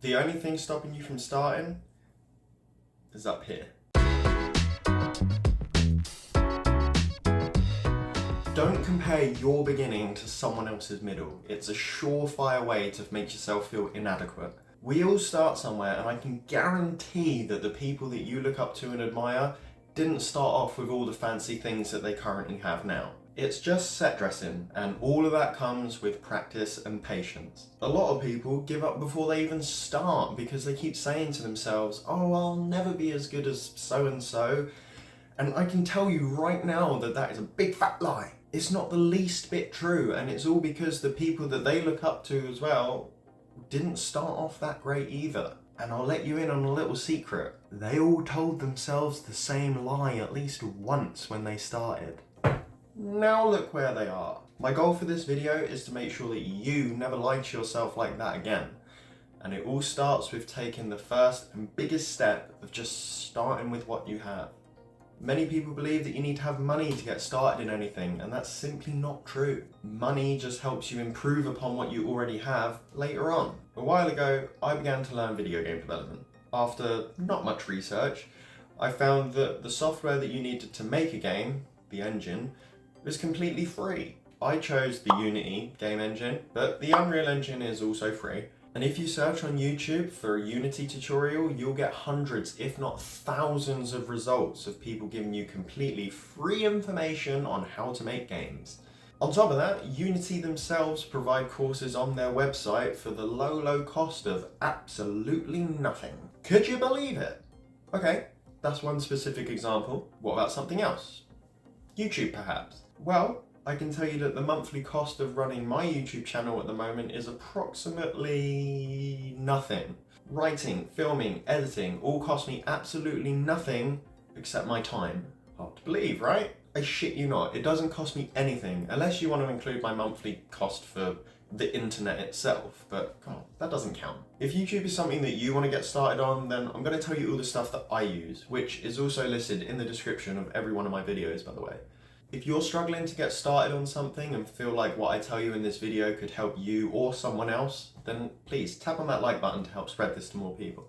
The only thing stopping you from starting is up here. Don't compare your beginning to someone else's middle. It's a surefire way to make yourself feel inadequate. We all start somewhere, and I can guarantee that the people that you look up to and admire didn't start off with all the fancy things that they currently have now. It's just set dressing, and all of that comes with practice and patience. A lot of people give up before they even start because they keep saying to themselves, oh, I'll never be as good as so-and-so. And I can tell you right now that that is a big fat lie. It's not the least bit true, and it's all because the people that they look up to as well didn't start off that great either. And I'll let you in on a little secret. They all told themselves the same lie at least once when they started. Now look where they are. My goal for this video is to make sure that you never lie to yourself like that again. And it all starts with taking the first and biggest step of just starting with what you have. Many people believe that you need to have money to get started in anything, and that's simply not true. Money just helps you improve upon what you already have later on. A while ago, I began to learn video game development. After not much research, I found that the software that you needed to make a game, the engine, was completely free. I chose the Unity game engine, but the Unreal Engine is also free. And if you search on YouTube for a Unity tutorial, you'll get hundreds, if not thousands of results of people giving you completely free information on how to make games. On top of that, Unity themselves provide courses on their website for the low cost of absolutely nothing. Could you believe it? Okay, that's one specific example. What about something else? YouTube perhaps? Well, I can tell you that the monthly cost of running my YouTube channel at the moment is approximately nothing. Writing, filming, editing all cost me absolutely nothing except my time. Hard to believe, right? I shit you not, it doesn't cost me anything, unless you want to include my monthly cost for the internet itself, but come on, that doesn't count. If YouTube is something that you want to get started on, then I'm going to tell you all the stuff that I use, which is also listed in the description of every one of my videos, by the way. If you're struggling to get started on something and feel like what I tell you in this video could help you or someone else, then please tap on that like button to help spread this to more people.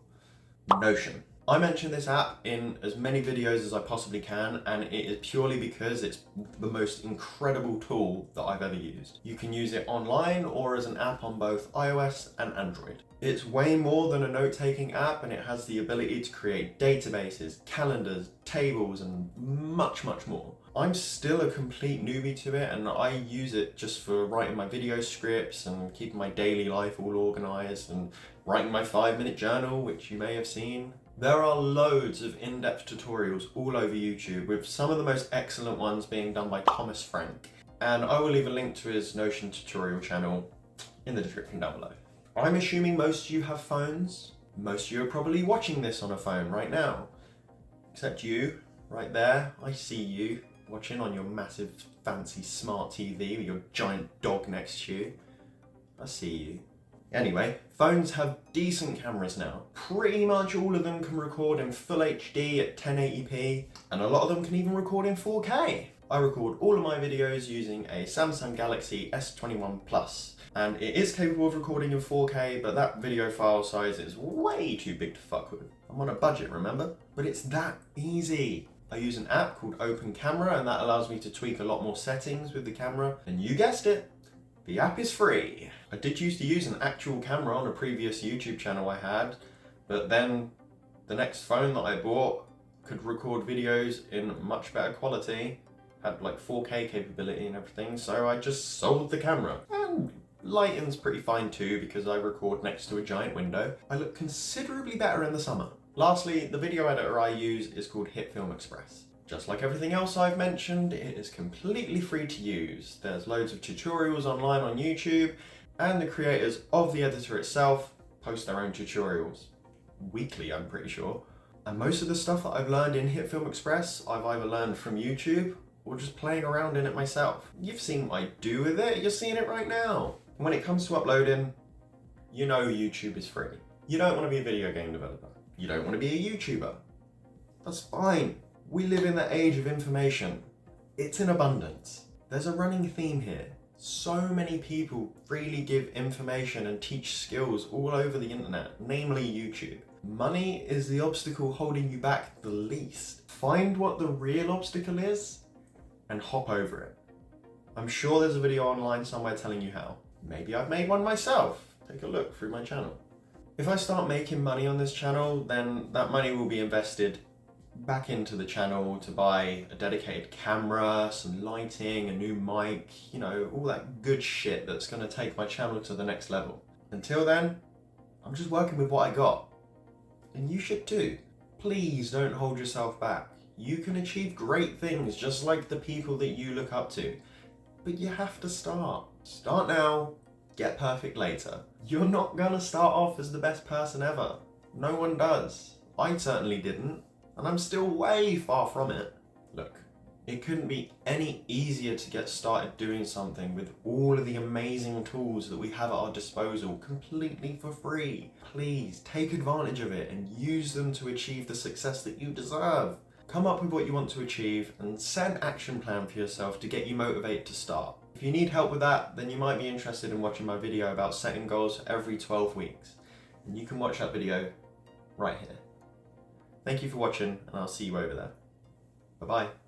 Notion. I mention this app in as many videos as I possibly can, and it is purely because it's the most incredible tool that I've ever used. You can use it online or as an app on both iOS and Android. It's way more than a note-taking app, and it has the ability to create databases, calendars, tables, and much more. I'm still a complete newbie to it, and I use it just for writing my video scripts and keeping my daily life all organized and writing my 5-minute journal, which you may have seen. There are loads of in-depth tutorials all over YouTube, with some of the most excellent ones being done by Thomas Frank. And I will leave a link to his Notion tutorial channel in the description down below. I'm assuming most of you have phones. Most of you are probably watching this on a phone right now. Except you, right there. I see you watching on your massive fancy smart TV with your giant dog next to you. I see you. Anyway, phones have decent cameras now. Pretty much all of them can record in full HD at 1080p, and a lot of them can even record in 4K. I record all of my videos using a Samsung Galaxy S21 Plus, and it is capable of recording in 4K, but that video file size is way too big to fuck with. I'm on a budget, remember? But it's that easy. I use an app called Open Camera, and that allows me to tweak a lot more settings with the camera, and you guessed it, the app is free. I did used to use an actual camera on a previous YouTube channel I had, but then the next phone that I bought could record videos in much better quality, had like 4K capability and everything, so I just sold the camera. And lighting's pretty fine too, because I record next to a giant window. I look considerably better in the summer. Lastly, the video editor I use is called Film Express. Just like everything else I've mentioned, it is completely free to use. There's loads of tutorials online on YouTube, and the creators of the editor itself post their own tutorials. Weekly, I'm pretty sure. And most of the stuff that I've learned in Film Express, I've either learned from YouTube or just playing around in it myself. You've seen what I do with it, you're seeing it right now. And when it comes to uploading, you know YouTube is free. You don't want to be a video game developer. You don't want to be a YouTuber. That's fine. We live in the age of information. It's in abundance. There's a running theme here. So many people freely give information and teach skills all over the internet, namely YouTube. Money is the obstacle holding you back the least. Find what the real obstacle is and hop over it. I'm sure there's a video online somewhere telling you how. Maybe I've made one myself. Take a look through my channel. If I start making money on this channel, then that money will be invested back into the channel to buy a dedicated camera, some lighting, a new mic, you know, all that good shit that's gonna take my channel to the next level. Until then, I'm just working with what I got. And you should too. Please don't hold yourself back. You can achieve great things just like the people that you look up to. But you have to start. Start now, get perfect later. You're not gonna start off as the best person ever. No one does. I certainly didn't, and I'm still way far from it. Look, it couldn't be any easier to get started doing something with all of the amazing tools that we have at our disposal completely for free. Please take advantage of it and use them to achieve the success that you deserve. Come up with what you want to achieve and set an action plan for yourself to get you motivated to start. If you need help with that, then you might be interested in watching my video about setting goals every 12 weeks. And you can watch that video right here. Thank you for watching, and I'll see you over there. Bye-bye.